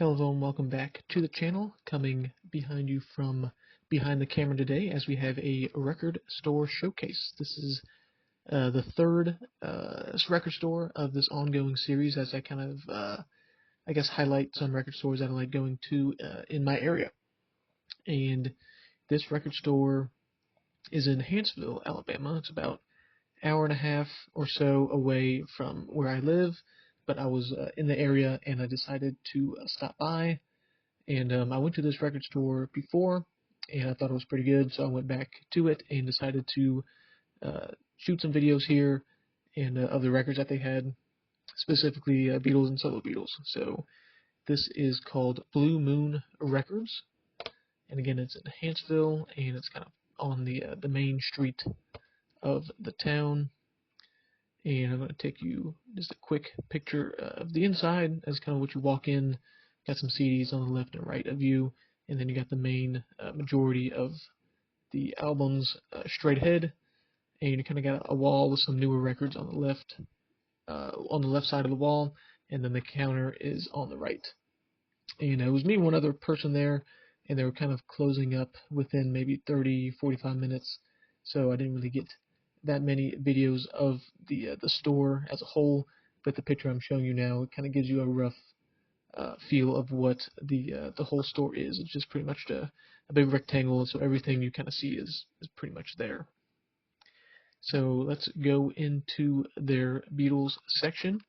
Hello and welcome back to the channel. Coming behind you from behind the camera today as we have a record store showcase. This is the third record store of this ongoing series as I kind of, I guess, highlight some record stores that I like going to in my area. And this record store is in Huntsville, Alabama. It's about an hour and a half or so away from where I live, but I was in the area and I decided to stop by. And I went to this record store before, and I thought it was pretty good, so I went back to it and decided to shoot some videos here and of the records that they had, specifically Beatles and Solo Beatles. So this is called Blue Moon Records, and again, it's in Huntsville, and it's kind of on the main street of the town. And I'm going to take you just a quick picture of the inside as kind of what you walk in. Got some CDs on the left and right of you, and then you got the main majority of the albums straight ahead, and you kind of got a wall with some newer records on the left side of the wall, and then the counter is on the right. And it was me and one other person there, and they were kind of closing up within maybe 30-45 minutes, so I didn't really get that many videos of the store as a whole. But the picture I'm showing you now, it kind of gives you a rough feel of what the whole store is. It's just pretty much a big rectangle, so everything you kind of see is pretty much there. So let's go into their Beatles section,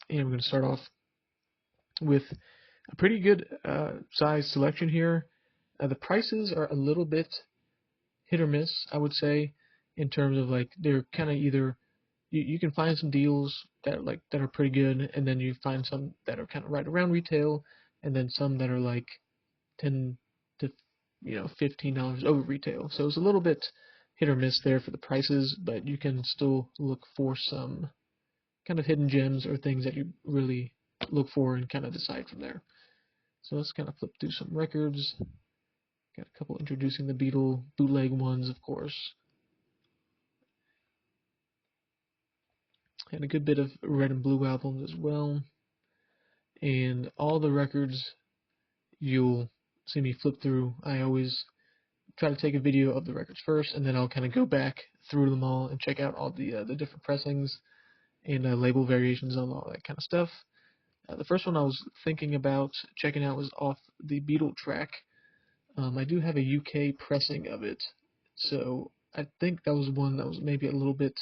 and we're going to start off with a pretty good size selection here. The prices are a little bit hit or miss, I would say, in terms of like they're kind of either you can find some deals that are pretty good, and then you find some that are kind of right around retail, and then some that are like $10 to $15 over retail. So it's a little bit hit or miss there for the prices, but you can still look for some kind of hidden gems or things that you really look for and kind of decide from there. So let's kind of flip through some records. Got a couple introducing the Beatle bootleg ones, of course. And a good bit of red and blue albums as well. And all the records you'll see me flip through. I always try to take a video of the records first, and then I'll kind of go back through them all and check out all the different pressings and label variations on all that kind of stuff. The first one I was thinking about checking out was off the Beatle track. I do have a UK pressing of it, so I think that was one that was maybe a little bit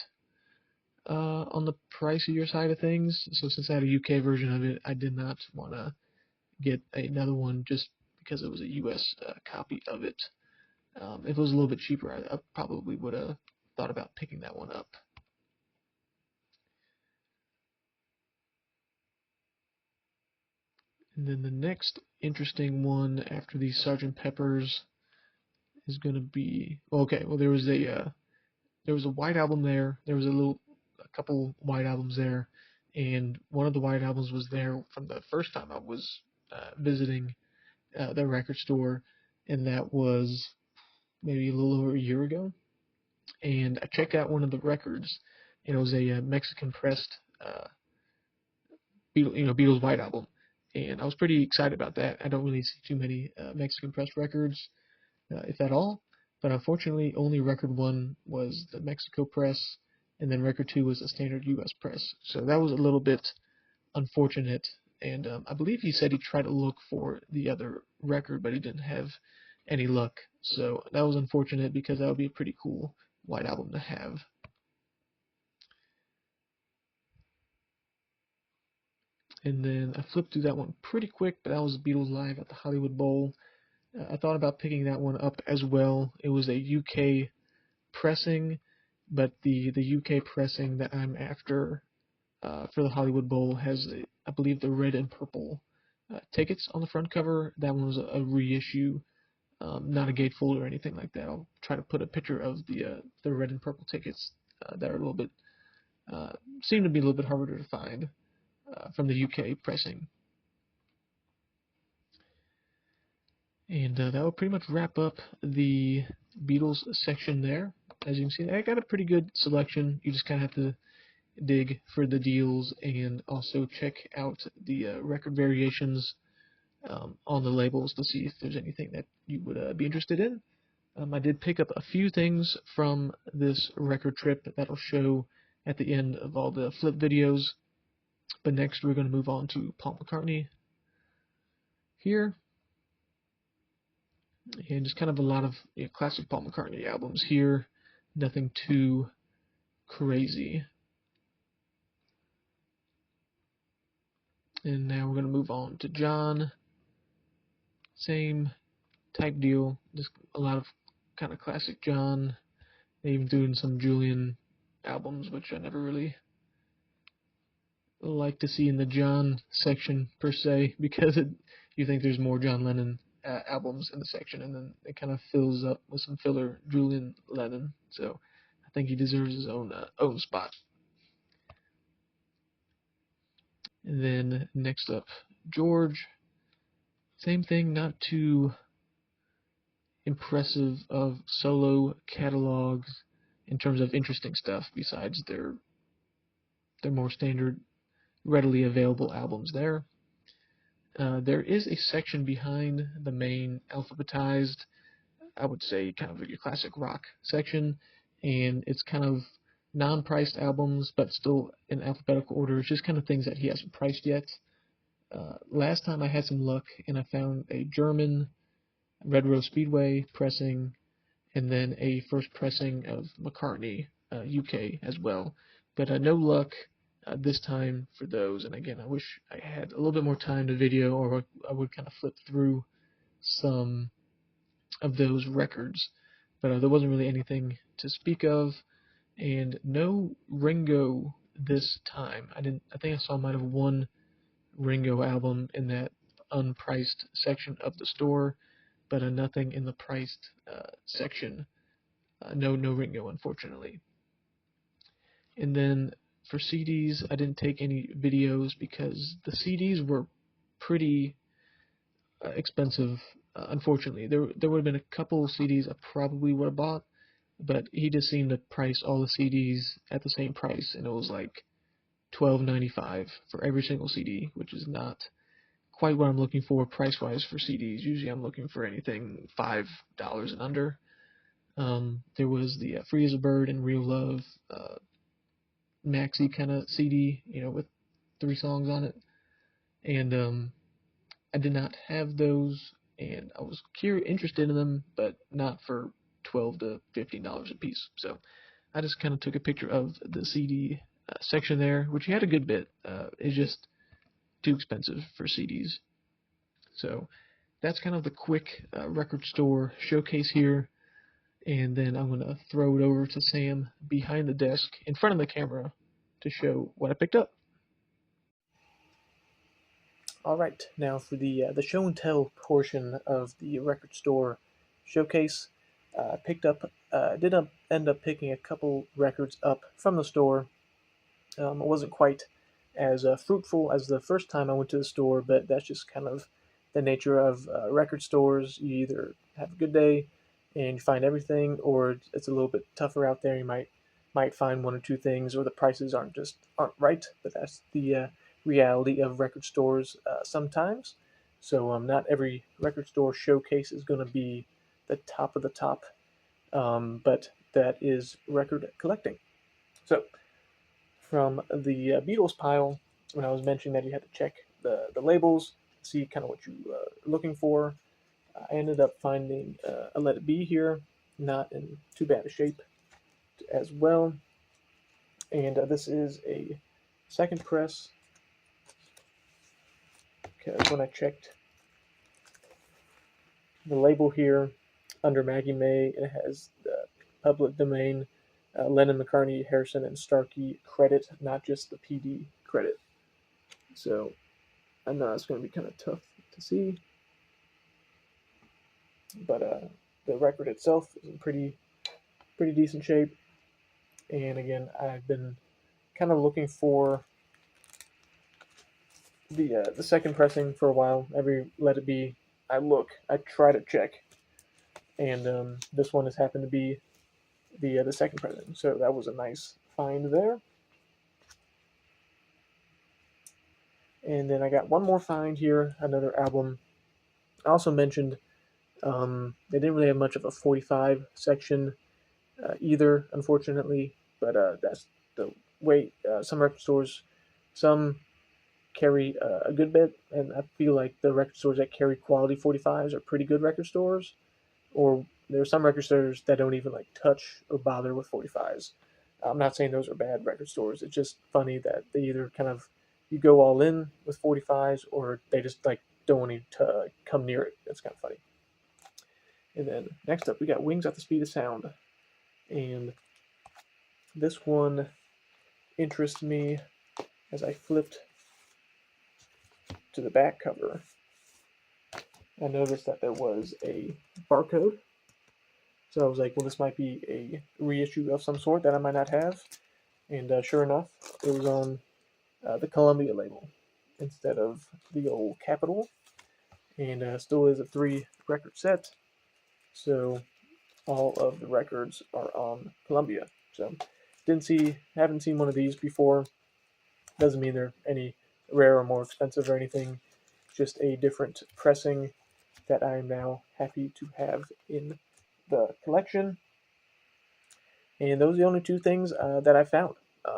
on the pricier side of things. So since I had a UK version of it, I did not want to get another one just because it was a US copy of it. If it was a little bit cheaper, I probably would have thought about picking that one up. And then the next interesting one after the Sgt. Pepper's is going to be well, there was a white album there. There was a couple white albums there, and one of the white albums was there from the first time I was visiting the record store, and that was maybe a little over a year ago. And I checked out one of the records, and it was a Mexican pressed Beatles white album, and I was pretty excited about that. I don't really see too many Mexican pressed records, if at all. But unfortunately, only record one was the Mexico press, and then record two was a standard U.S. press. So that was a little bit unfortunate. And I believe he said he tried to look for the other record, but he didn't have any luck. So that was unfortunate because that would be a pretty cool white album to have. And then I flipped through that one pretty quick, but that was Beatles Live at the Hollywood Bowl. I thought about picking that one up as well. It was a UK pressing, but the UK pressing that I'm after for the Hollywood Bowl has, I believe, the red and purple tickets on the front cover. That one was a reissue, not a gatefold or anything like that. I'll try to put a picture of the red and purple tickets that are a little bit seem to be a little bit harder to find from the UK pressing. And that will pretty much wrap up the Beatles section there. As you can see, I got a pretty good selection. You just kind of have to dig for the deals and also check out the record variations on the labels to see if there's anything that you would be interested in. I did pick up a few things from this record trip that'll show at the end of all the flip videos. But next we're going to move on to Paul McCartney here. And just kind of a lot of classic Paul McCartney albums here. Nothing too crazy. And now we're going to move on to John. Same type deal. Just a lot of kind of classic John. Even doing some Julian albums, which I never really like to see in the John section per se, because you think there's more John Lennon albums in the section, and then it kind of fills up with some filler Julian Lennon. So I think he deserves his own spot. And then next up, George. Same thing, not too impressive of solo catalogs in terms of interesting stuff besides their more standard, readily available albums there. There is a section behind the main alphabetized, I would say, kind of your classic rock section, and it's kind of non-priced albums, but still in alphabetical order. It's just kind of things that he hasn't priced yet. Last time I had some luck, and I found a German Red Rose Speedway pressing, and then a first pressing of McCartney UK as well. But no luck this time for those. And again, I wish I had a little bit more time to video, or I would kind of flip through some of those records. But there wasn't really anything to speak of, and no Ringo this time. I think I saw might have one Ringo album in that unpriced section of the store, but nothing in the priced section. No Ringo, unfortunately. And then for CDs, I didn't take any videos because the CDs were pretty expensive. Unfortunately, there would have been a couple CDs I probably would have bought, but he just seemed to price all the CDs at the same price, and it was like $12.95 for every single CD, which is not quite what I'm looking for price-wise for CDs. Usually I'm looking for anything $5 and under. There was the Free as a Bird and Real Love maxi kind of CD, with 3 songs on it. And I did not have those, and I was interested in them, but not for $12 to $15 a piece. So I just kind of took a picture of the CD section there, which he had a good bit. It's just too expensive for CDs. So that's kind of the quick record store showcase here. And then I'm going to throw it over to Sam behind the desk in front of the camera to show what I picked up. All right, now for the show and tell portion of the record store showcase, did end up picking a couple records up from the store. It wasn't quite as fruitful as the first time I went to the store, but that's just kind of the nature of record stores. You either have a good day and you find everything, or it's a little bit tougher out there. You might find 1 or 2 things, or the prices aren't right. But that's the reality of record stores sometimes. So not every record store showcase is going to be the top of the top, but that is record collecting. So from the Beatles pile, when I was mentioning that you had to check the labels, see kind of what you are looking for, I ended up finding a Let It Be here, not in too bad a shape as well. And this is a second press, because when I checked the label here under Maggie May, it has the public domain, Lennon, McCartney, Harrison, and Starkey credit, not just the PD credit. So I know it's going to be kind of tough to see, but the record itself is in pretty decent shape. And again, I've been kind of looking for the second pressing for a while. Every Let It Be, I try to check, and this one has happened to be the second pressing. So that was a nice find there. And then I got one more find here, another album. I also mentioned they didn't really have much of a 45 section either, unfortunately, but that's the way some record stores, some carry a good bit, and I feel like the record stores that carry quality 45s are pretty good record stores. Or there are some record stores that don't even like touch or bother with 45s. I'm not saying those are bad record stores. It's just funny that they either kind of you go all in with 45s or they just like don't want you to come near it. It's kind of funny. And then next up, we got Wings at the Speed of Sound, and this one interests me as I flipped to the back cover. I noticed that there was a barcode, so I was like, well, this might be a reissue of some sort that I might not have. And sure enough, it was on the Columbia label instead of the old Capitol, and still is a 3-record set. So all of the records are on Columbia. So haven't seen one of these before. Doesn't mean they're any rare or more expensive or anything. Just a different pressing that I am now happy to have in the collection. And those are the only two things that I found.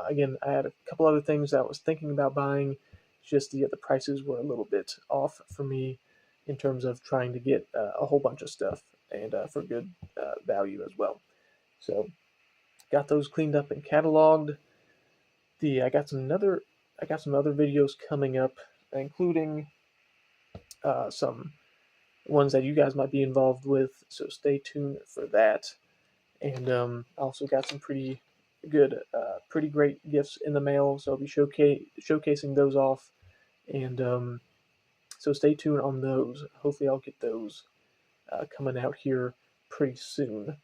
Again, I had a couple other things that I was thinking about buying, just the prices were a little bit off for me in terms of trying to get a whole bunch of stuff and for good value as well. So got those cleaned up and cataloged. I got some other videos coming up, including some ones that you guys might be involved with. So stay tuned for that. And also got some pretty good, pretty great gifts in the mail. So I'll be showcasing those off, and so stay tuned on those. Hopefully, I'll get those coming out here pretty soon.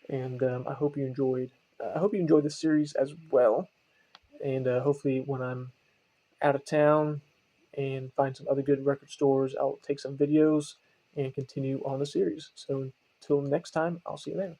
And I hope you enjoyed. I hope you enjoyed this series as well. And hopefully, when I'm out of town and find some other good record stores, I'll take some videos and continue on the series. So until next time, I'll see you there.